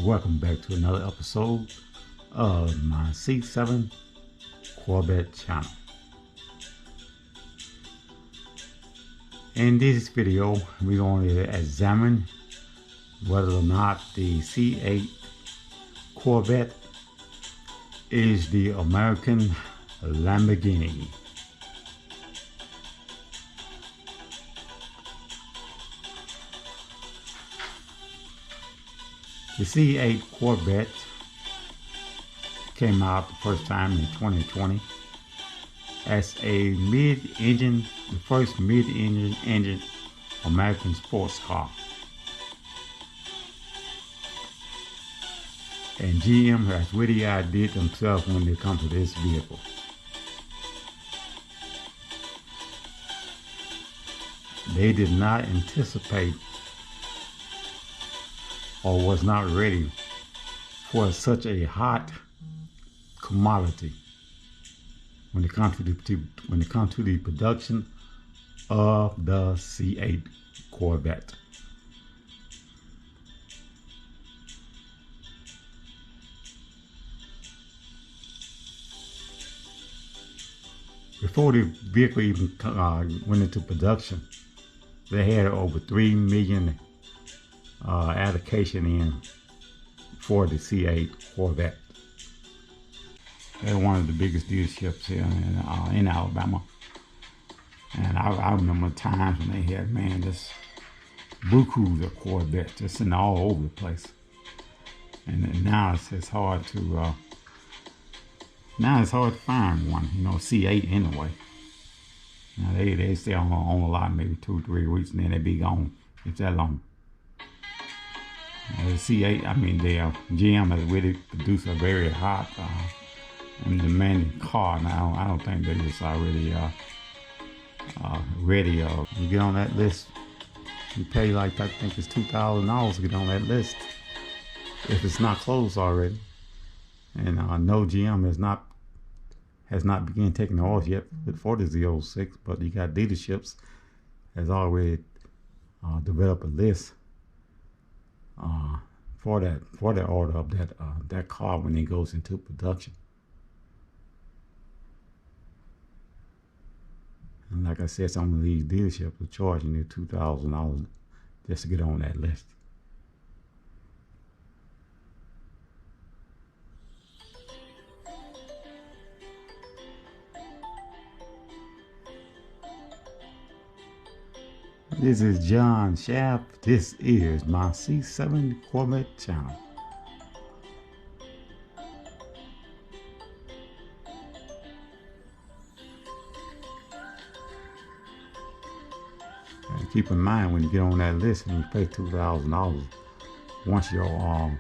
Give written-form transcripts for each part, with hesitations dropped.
Welcome back to another episode of my C7 Corvette channel. In this video, we're going to examine whether or not the C8 Corvette is the American Lamborghini. The C8 Corvette came out the first time in 2020 as a mid-engine, the first mid-engine American sports car. And GM has really outdid themselves when they come to this vehicle. They did not anticipate or was not ready for such a hot commodity when it comes to the production of the C8 Corvette. Before the vehicle even went into production, they had over 3 million allocation in for the C8 Corvette. They're one of the biggest dealerships here in Alabama. And I remember times when they had, man, just bukus of Corvettes just in all over the place. And now it's hard to find one, you know, C8 anyway. Now they stay on a lot maybe 2-3 weeks and then they be gone. It's that long. The C8, I mean, the GM has really produced a very hot and demanding car. Now, I don't think they just are really ready. You get on that list, you pay like, I think it's $2,000 to get on that list, if it's not closed already. And no, GM has not begun taking the orders yet for the Z06, but you got dealerships has already developed a list for that order of that car when it goes into production. And like I said, some of these dealerships are charging you $2,000 just to get on that list. This is John Shaft. This is my C7 Corvette channel. And keep in mind when you get on that list and you pay $2,000, once you're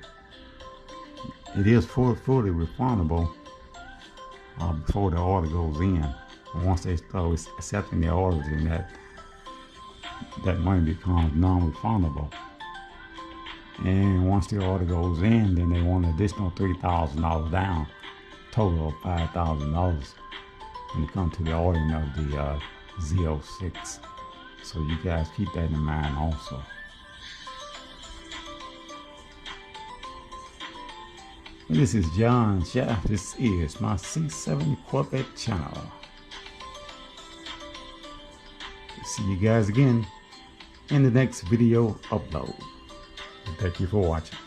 it is fully refundable before the order goes in. But once they start accepting the orders, and that money becomes non-refundable. And once the order goes in, then they want an additional $3,000 down, total of $5,000 when it comes to the ordering of the Z06. So you guys keep that in mind also. And this is John Shaft. This is my C7 Corvette channel. See you guys again in the next video upload. Thank you for watching.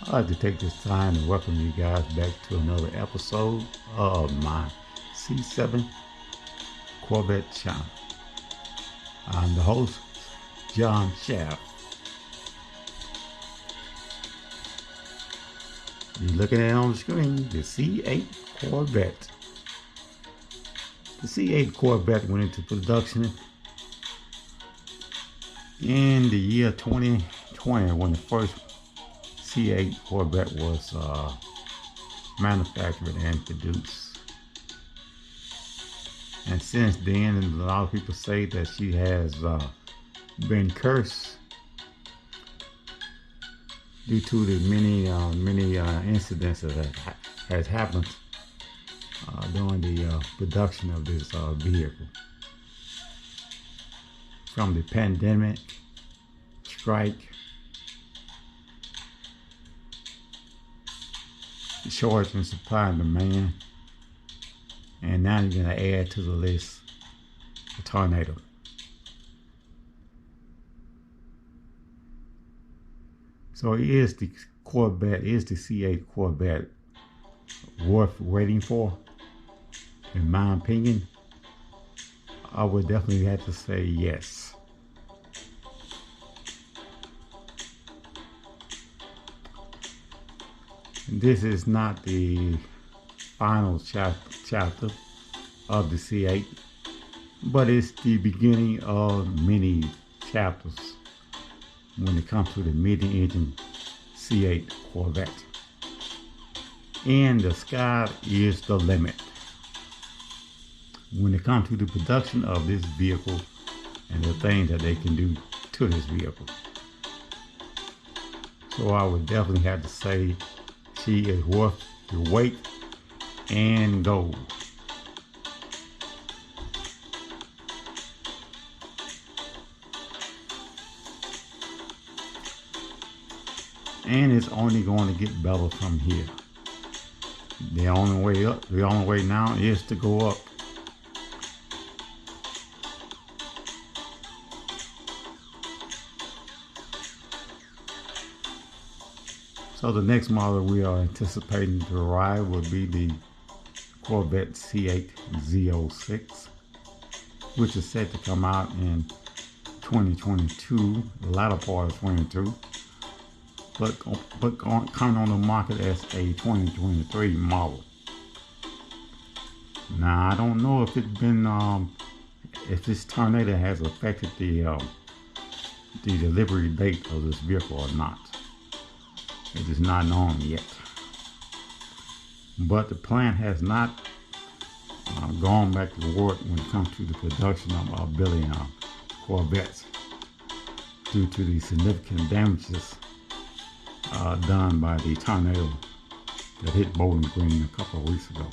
I'd like to take this time to welcome you guys back to another episode of my C7 Corvette channel. I'm the host, John Shaft. You're looking at it on the screen, the C8 Corvette. The C8 Corvette went into production in the year 2020 when the first C8 Corvette was manufactured and produced. And since then, a lot of people say that she has been cursed due to the many incidents that has happened during the production of this vehicle. From the pandemic, strike, the shortage in supply and demand, and now you're going to add to the list the tornado. So is the Corvette, is the C8 Corvette worth waiting for? In my opinion, I would definitely have to say yes. This is not the final chapter of the C8, but it's the beginning of many chapters when it comes to the mid-engine C8 Corvette. And the sky is the limit when it comes to the production of this vehicle and the things that they can do to this vehicle. So I would definitely have to say she is worth the wait and gold. And it's only going to get better from here. The only way up, the only way now is to go up. So the next model we are anticipating to arrive will be the Corvette C8 Z06, which is set to come out in 2022, the latter part of 22, but coming on the market as a 2023 model. Now I don't know if it's been if this tornado has affected the delivery date of this vehicle or not. It is not known yet. But the plant has not gone back to work when it comes to the production of building Corvettes due to the significant damages done by the tornado that hit Bowling Green a couple of weeks ago.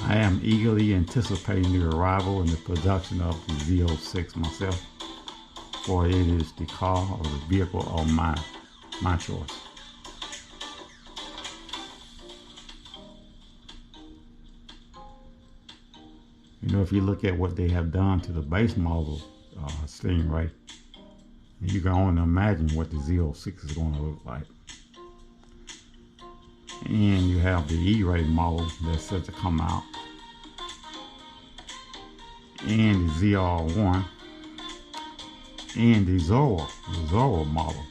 I am eagerly anticipating the arrival and the production of the Z06 myself, for it is the car or the vehicle of my choice. You know, if you look at what they have done to the base model Stingray, you can only imagine what the Z06 is going to look like. And you have the E-Ray model that's set to come out, and the ZR1, and the Zorro model.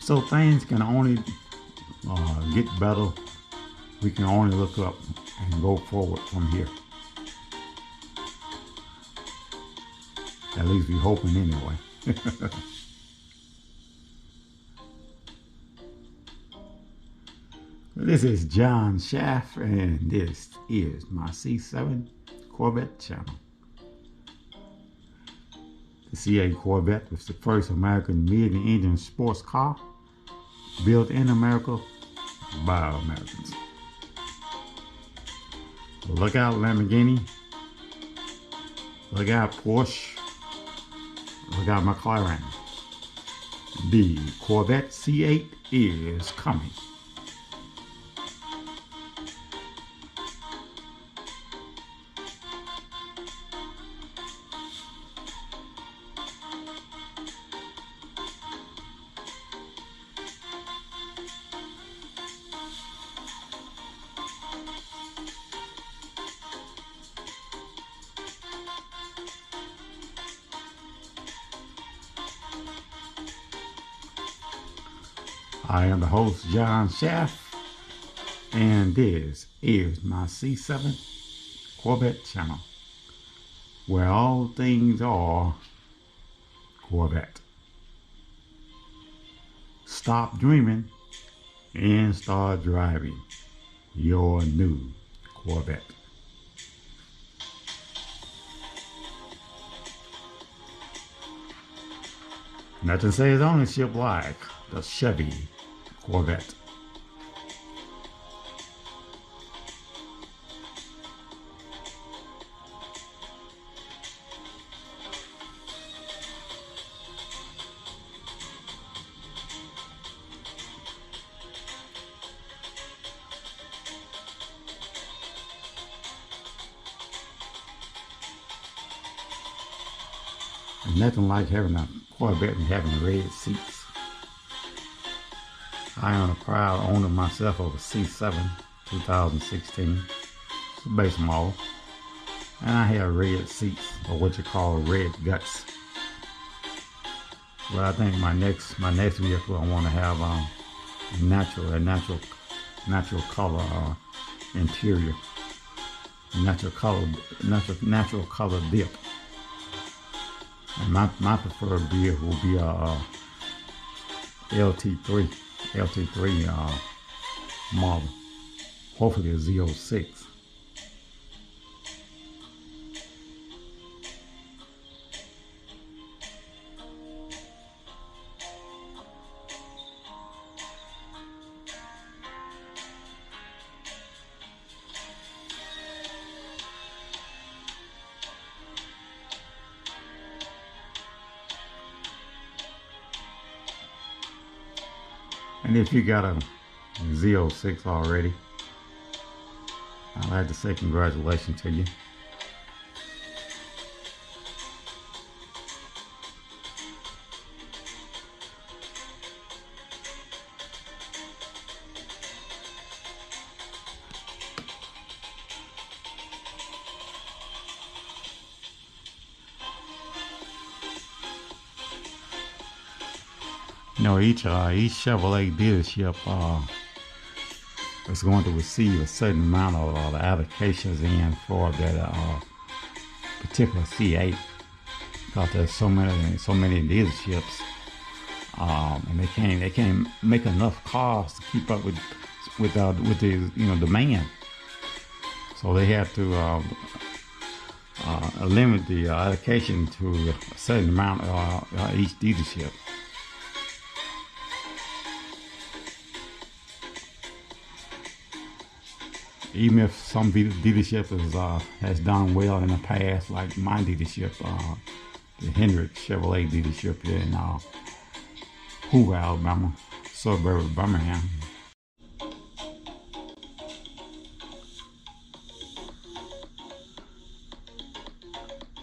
So things can only get better. We can only look up and go forward from here. At least we're hoping anyway. This is John Schaff, and this is my C7 Corvette channel. The C8 Corvette was the first American mid-engine sports car built in America by Americans. Look out Lamborghini, look out Porsche, look out McLaren. The Corvette C8 is coming. I am the host, John Schaff, and this is my C7 Corvette channel, where all things are Corvette. Stop dreaming and start driving your new Corvette. Nothing says ownership like the Chevy Corvette. And nothing like having a Corvette and having red seats. I am a proud owner myself of a C7 2016. It's a base model. And I have red seats, or what you call red guts. But I think my next vehicle I want to have a natural color interior, natural color dip. And my preferred vehicle will be a LT3 model, hopefully a Z06. And if you got a Z06 already, I'd like to say congratulations to you. You know, each Chevrolet dealership is going to receive a certain amount of allocations in for that particular C8, because there's so many dealerships, and they can't make enough cars to keep up with the demand. So they have to limit the allocation to a certain amount each dealership. Even if some dealership has done well in the past, like my dealership, the Hendrick Chevrolet dealership here in Hoover, Alabama, suburb of Birmingham.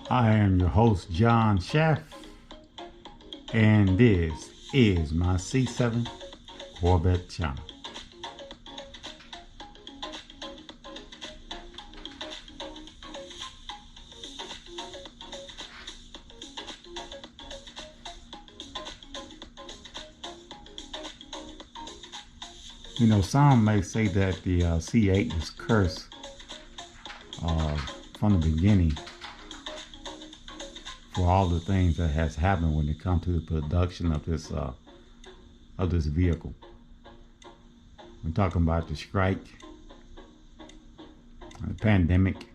I am your host, John Schaff, and this is my C7 Corvette channel. You know, some may say that the C8 is cursed from the beginning for all the things that has happened when it comes to the production of this vehicle. We're talking about the strike, the pandemic,